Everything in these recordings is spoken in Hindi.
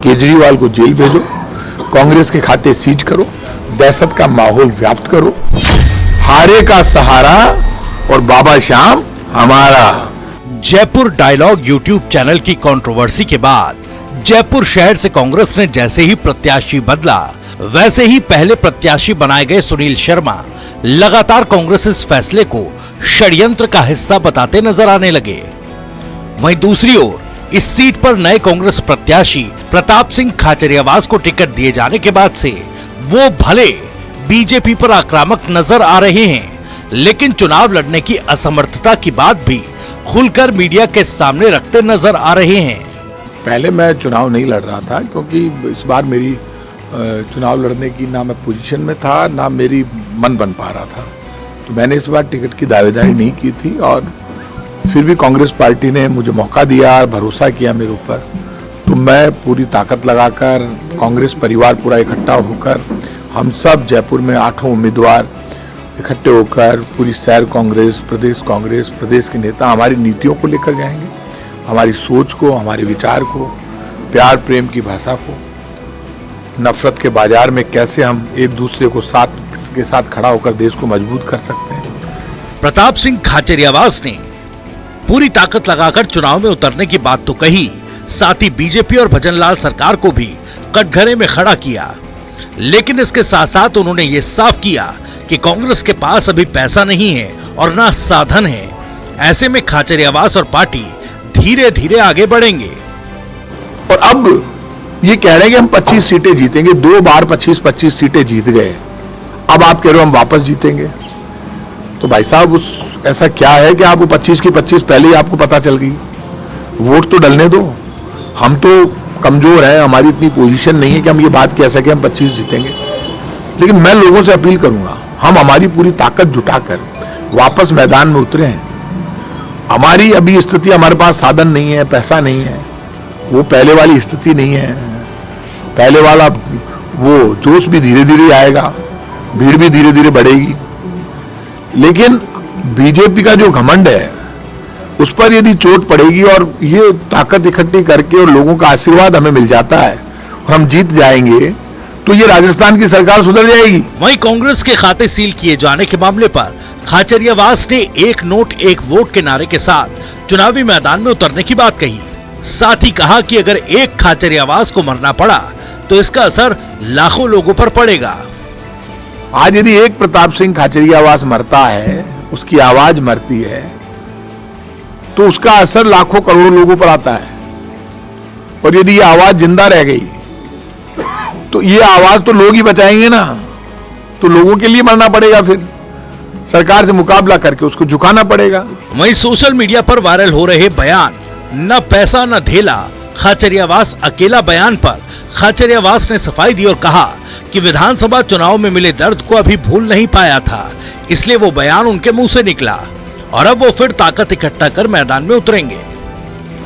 केजरीवाल को जेल भेजो, कांग्रेस के खाते सीज करो, दहशत का माहौल व्याप्त करो, हारे का सहारा और बाबा श्याम हमारा। जयपुर डायलॉग यूट्यूब चैनल की कंट्रोवर्सी के बाद जयपुर शहर से कांग्रेस ने जैसे ही प्रत्याशी बदला, वैसे ही पहले प्रत्याशी बनाए गए सुनील शर्मा लगातार कांग्रेस इस फैसले को षड्यंत्र का हिस्सा बताते नजर आने लगे। वहीं दूसरी ओर इस सीट पर नए कांग्रेस प्रत्याशी प्रताप सिंह खाचरियावास को टिकट दिए जाने के बाद से वो भले बीजेपी पर आक्रामक नजर आ रहे हैं, लेकिन चुनाव लड़ने की असमर्थता की बात भी खुलकर मीडिया के सामने रखते नजर आ रहे हैं। पहले मैं चुनाव नहीं लड़ रहा था क्योंकि इस बार मेरी चुनाव लड़ने की ना मैं पोजीशन में था, ना मेरी मन बन पा रहा था, तो मैंने इस बार टिकट की दावेदारी नहीं की थी। और फिर भी कांग्रेस पार्टी ने मुझे मौका दिया, भरोसा किया मेरे ऊपर, तो मैं पूरी ताकत लगाकर कांग्रेस परिवार पूरा इकट्ठा होकर, हम सब जयपुर में 8 उम्मीदवार इकट्ठे होकर पूरी शहर कांग्रेस, प्रदेश के नेता हमारी नीतियों को लेकर जाएंगे, हमारी सोच को, हमारे विचार को, प्यार प्रेम की भाषा को, नफरत के बाजार में कैसे हम एक दूसरे को साथ खड़ा होकर देश को मजबूत कर सकते हैं। प्रताप सिंह खाचरियावास ने पूरी ताकत लगाकर चुनाव में उतरने की बात तो कही, साथ ही बीजेपी और भजनलाल सरकार को भी कटघरे में खड़ा किया, लेकिन इसके साथ साथ उन्होंने ये साफ किया कि कांग्रेस के पास अभी पैसा नहीं है और ना साधन है। ऐसे में खाचरियावास और पार्टी धीरे धीरे आगे बढ़ेंगे। और अब ये कह रहे हैं कि हम 25 सीटें जीतेंगे, 2 बार 25 सीटें जीत गए, अब आप कह रहे हो हम वापस जीतेंगे। तो भाई साहब ऐसा क्या है कि आपको 25 की 25 पहले ही आपको पता चल गई? वोट तो डलने दो, हम तो कमजोर हैं, हमारी इतनी पोजीशन नहीं है कि हम ये बात कह सके हम 25 जीतेंगे। लेकिन मैं लोगों से अपील करूंगा, हम हमारी पूरी ताकत जुटाकर वापस मैदान में उतरे हैं। हमारी अभी स्थिति, हमारे पास साधन नहीं है, पैसा नहीं है, वो पहले वाली स्थिति नहीं है। पहले वाला वो जोश भी धीरे धीरे आएगा, भीड़ भी धीरे धीरे बढ़ेगी, लेकिन बीजेपी का जो घमंड है उस पर यदि चोट पड़ेगी और ये ताकत इकट्ठी करके और लोगों का आशीर्वाद हमें मिल जाता है और हम जीत जाएंगे, तो ये राजस्थान की सरकार सुधर जाएगी। वहीं कांग्रेस के खाते सील किए जाने के मामले पर खाचरियावास ने एक नोट एक वोट के नारे के साथ चुनावी मैदान में उतरने की बात कही। साथ ही कहा कि अगर एक खाचरियावास को मरना पड़ा तो इसका असर लाखों लोगों पर पड़ेगा। आज यदि एक प्रताप सिंह खाचरियावास मरता है, उसकी आवाज मरती है, तो उसका असर लाखों करोड़ों लोगों पर आता है। और यदि ये आवाज जिंदा रह गई तो ये आवाज तो लोग ही बचाएंगे ना, तो लोगों के लिए मरना पड़ेगा, फिर सरकार से मुकाबला करके उसको झुकाना पड़ेगा। वहीं सोशल मीडिया पर वायरल हो रहे बयान न पैसा न धेला, खाचरियावास अकेला बयान पर खाचरियावास ने सफाई दी और कहा कि विधानसभा चुनाव में मिले दर्द को अभी भूल नहीं पाया था, इसलिए वो बयान उनके मुंह से निकला और अब वो फिर ताकत इकट्ठा कर मैदान में उतरेंगे।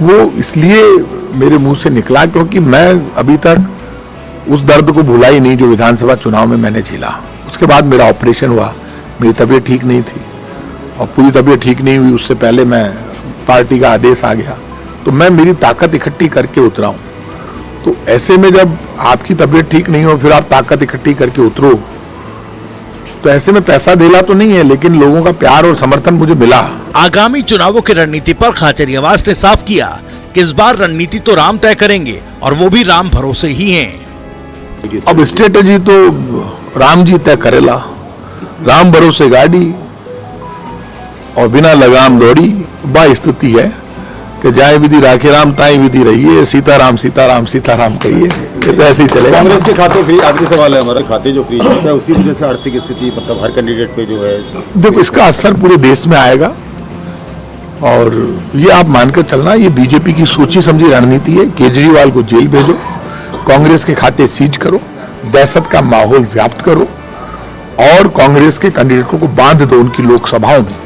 वो इसलिए मेरे मुंह से निकला क्योंकि मैं अभी तक उस दर्द को भूला ही नहीं जो विधानसभा चुनाव में मैंने झेला। उसके बाद मेरा ऑपरेशन हुआ, मेरी तबीयत ठीक नहीं थी, और पूरी तबीयत ठीक नहीं हुई उससे पहले मैं पार्टी का आदेश आ गया, तो मैं मेरी ताकत इकट्ठी करके उतरा हूं। तो ऐसे में जब आपकी तबीयत ठीक नहीं हो, फिर आप ताकत इकट्ठी करके उतरो, तो ऐसे में पैसा धेला तो नहीं है, लेकिन लोगों का प्यार और समर्थन मुझे मिला। आगामी चुनावों की रणनीति पर खाचरियावास ने साफ किया कि इस बार रणनीति तो राम तय करेंगे और वो भी राम भरोसे ही हैं। अब स्ट्रेटेजी तो राम जी तय करेला, राम भरोसे गाड़ी और बिना लगाम दौड़ी, बा स्थिति है कि जाए विधि राखे राम ताई विधि रहिए, सीताराम सीताराम सीताराम कहिए, ये तो ऐसे ही चलेगा। कांग्रेस के खाते फ्री, आखिरी सवाल है हमारा, खाते जो फ्रीज होता है उसी वजह से आर्थिक स्थिति मतलब हर कैंडिडेट पे जो है, देखो इसका असर पूरे देश में आएगा, और ये आप मानकर चलना, ये बीजेपी की सोची समझी रणनीति है। केजरीवाल को जेल भेजो, कांग्रेस के खाते सीज करो, दहशत का माहौल व्याप्त करो, और कांग्रेस के कैंडिडेटों को बांध दो उनकी लोकसभाओं में।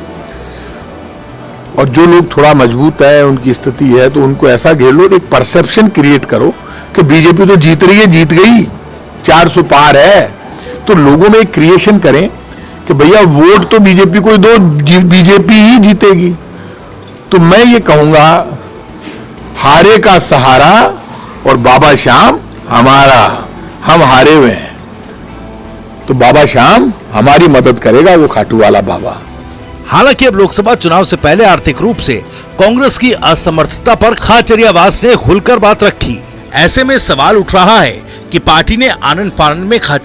और जो लोग थोड़ा मजबूत है, उनकी स्थिति है, तो उनको ऐसा घेर लो, एक परसेप्शन क्रिएट करो कि बीजेपी तो जीत रही है, जीत गई, 400 पार है, तो लोगों में एक क्रिएशन करें कि भैया वोट तो बीजेपी को दो, बीजेपी ही जीतेगी। तो मैं ये कहूंगा, हारे का सहारा और बाबा श्याम हमारा, हम हारे हुए हैं, तो बाबा श्याम हमारी मदद करेगा, वो खाटू वाला बाबा। हालांकि अब लोकसभा चुनाव से पहले आर्थिक रूप से कांग्रेस की असमर्थता पर खाचरियावास ने खुलकर बात रखी। ऐसे में सवाल उठ रहा है कि पार्टी ने आनन फानन में